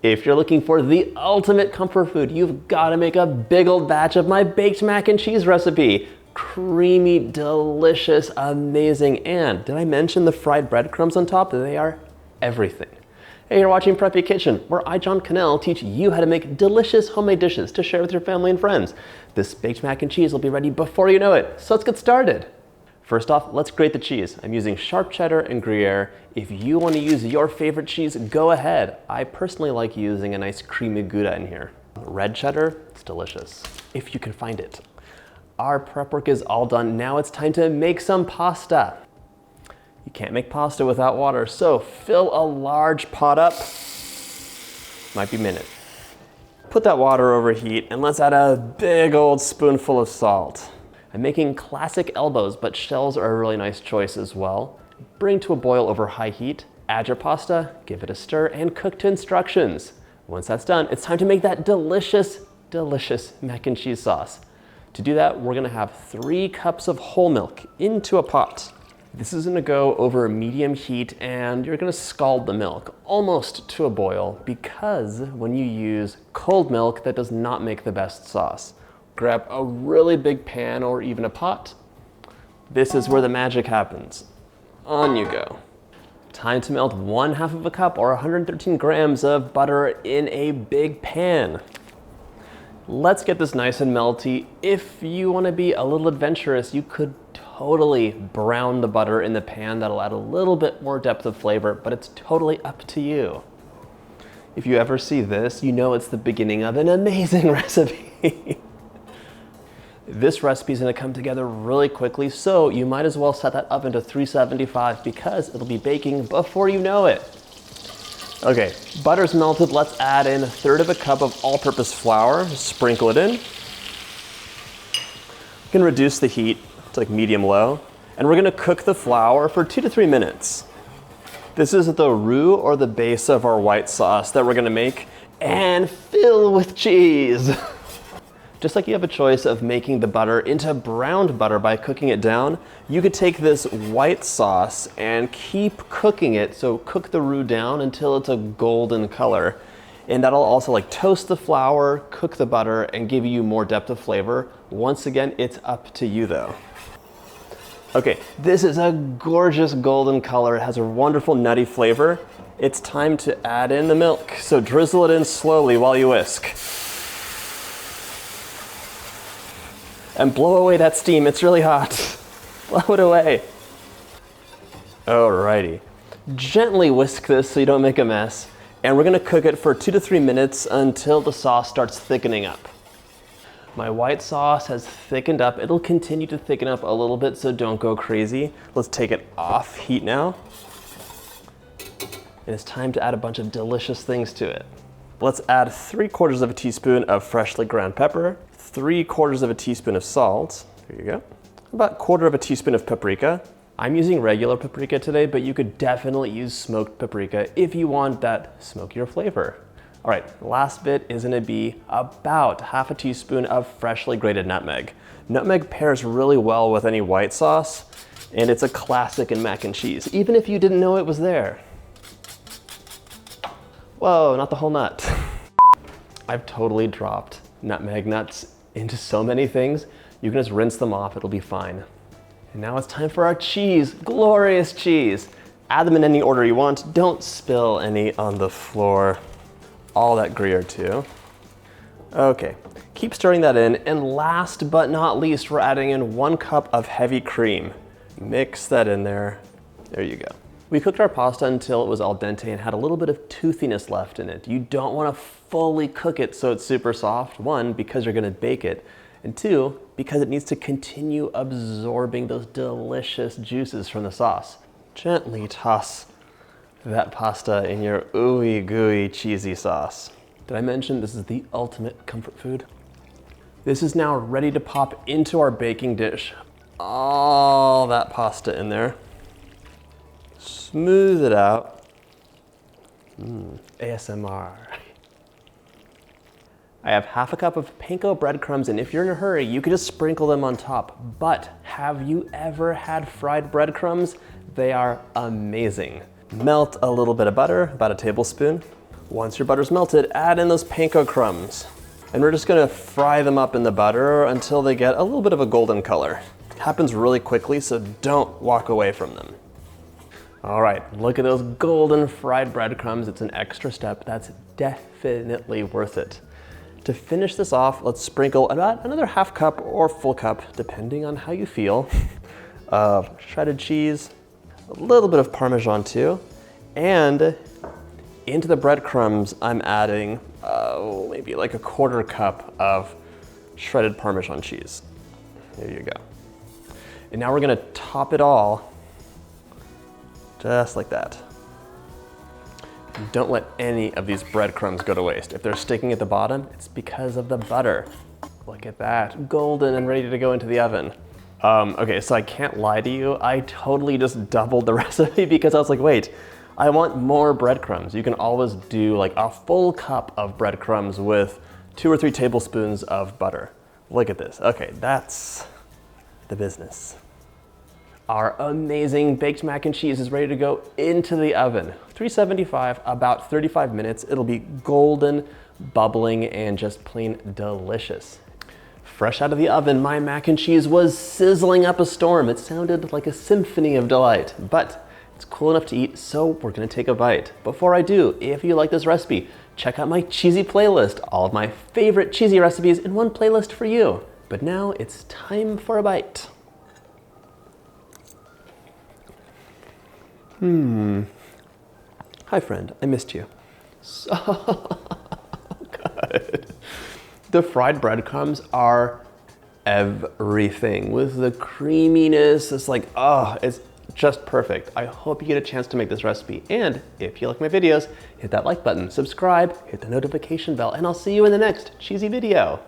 If you're looking for the ultimate comfort food, you've got to make a big old batch of my baked mac and cheese recipe. Creamy, delicious, amazing, and did I mention the fried breadcrumbs on top? They are everything. Hey, you're watching Preppy Kitchen, where I, John Cannell, teach you how to make delicious homemade dishes to share with your family and friends. This baked mac and cheese will be ready before you know it, so let's get started. First off, let's grate the cheese. I'm using sharp cheddar and Gruyere. If you want to use your favorite cheese, go ahead. I personally like using a nice creamy Gouda in here. Red cheddar, it's delicious, if you can find it. Our prep work is all done. Now it's time to make some pasta. You can't make pasta without water, so fill a large pot up. Might be a minute. Put that water over heat and let's add a big old spoonful of salt. I'm making classic elbows, but shells are a really nice choice as well. Bring to a boil over high heat, add your pasta, give it a stir, and cook to instructions. Once that's done, it's time to make that delicious, delicious mac and cheese sauce. To do that, we're gonna have 3 cups of whole milk into a pot. This is gonna go over medium heat and you're gonna scald the milk almost to a boil because when you use cold milk, that does not make the best sauce. Grab a really big pan or even a pot. This is where the magic happens. On you go. Time to melt 1/2 cup or 113 grams of butter in a big pan. Let's get this nice and melty. If you want to be a little adventurous, you could totally brown the butter in the pan. That'll add a little bit more depth of flavor, but it's totally up to you. If you ever see this, you know it's the beginning of an amazing recipe. This recipe is going to come together really quickly, so you might as well set that oven to 375 because it'll be baking before you know it. Okay, butter's melted. Let's add in 1/3 cup of all-purpose flour. Sprinkle it in. You can reduce the heat to like medium-low, and we're going to cook the flour for 2 to 3 minutes. This is the roux or the base of our white sauce that we're going to make and fill with cheese. Just like you have a choice of making the butter into browned butter by cooking it down, you could take this white sauce and keep cooking it. So cook the roux down until it's a golden color. And that'll also like toast the flour, cook the butter, and give you more depth of flavor. Once again, it's up to you though. Okay, this is a gorgeous golden color. It has a wonderful nutty flavor. It's time to add in the milk. So drizzle it in slowly while you whisk. And blow away that steam, it's really hot. Blow it away. Alrighty. Gently whisk this so you don't make a mess. And we're gonna cook it for 2 to 3 minutes until the sauce starts thickening up. My white sauce has thickened up. It'll continue to thicken up a little bit, so don't go crazy. Let's take it off heat now. And it's time to add a bunch of delicious things to it. Let's add 3/4 teaspoon of freshly ground pepper, 3/4 teaspoon of salt. There you go. About 1/4 teaspoon of paprika. I'm using regular paprika today, but you could definitely use smoked paprika if you want that smokier flavor. All right, last bit is gonna be about 1/2 teaspoon of freshly grated nutmeg. Nutmeg pairs really well with any white sauce, and it's a classic in mac and cheese, even if you didn't know it was there. Whoa, not the whole nut. I've totally dropped nutmeg nuts into so many things. You can just rinse them off, it'll be fine. And now it's time for our cheese, glorious cheese. Add them in any order you want. Don't spill any on the floor. All that Gruyere too. Okay, keep stirring that in. And last but not least, we're adding in 1 cup of heavy cream. Mix that in there. There you go. We cooked our pasta until it was al dente and had a little bit of toothiness left in it. You don't want to fully cook it so it's super soft. 1, because you're going to bake it. And 2, because it needs to continue absorbing those delicious juices from the sauce. Gently toss that pasta in your ooey gooey cheesy sauce. Did I mention this is the ultimate comfort food? This is now ready to pop into our baking dish. All that pasta in there. Smooth it out. ASMR. I have 1/2 cup of panko breadcrumbs, and if you're in a hurry, you could just sprinkle them on top. But have you ever had fried breadcrumbs? They are amazing. Melt a little bit of butter, about a tablespoon. Once your butter's melted, add in those panko crumbs. And we're just gonna fry them up in the butter until they get a little bit of a golden color. It happens really quickly, so don't walk away from them. All right, look at those golden fried breadcrumbs. It's an extra step that's definitely worth it. To finish this off, let's sprinkle about another half cup or full cup, depending on how you feel, of shredded cheese, a little bit of Parmesan too, and into the breadcrumbs, I'm adding maybe like a quarter cup of shredded Parmesan cheese. There you go. And now we're gonna top it all just like that. Don't let any of these breadcrumbs go to waste. If they're sticking at the bottom, it's because of the butter. Look at that, golden and ready to go into the oven. Okay, so I can't lie to you. I totally just doubled the recipe because I was like, wait, I want more breadcrumbs. You can always do like a full cup of breadcrumbs with 2 or 3 tablespoons of butter. Look at this. Okay, that's the business. Our amazing baked mac and cheese is ready to go into the oven. 375, about 35 minutes. It'll be golden, bubbling, and just plain delicious. Fresh out of the oven, my mac and cheese was sizzling up a storm. It sounded like a symphony of delight, but it's cool enough to eat, so we're gonna take a bite. Before I do, if you like this recipe, check out my cheesy playlist. All of my favorite cheesy recipes in one playlist for you. But now it's time for a bite. Hi friend, I missed you. So good. The fried breadcrumbs are everything. With the creaminess, it's like, oh, it's just perfect. I hope you get a chance to make this recipe. And if you like my videos, hit that like button, subscribe, hit the notification bell, and I'll see you in the next cheesy video.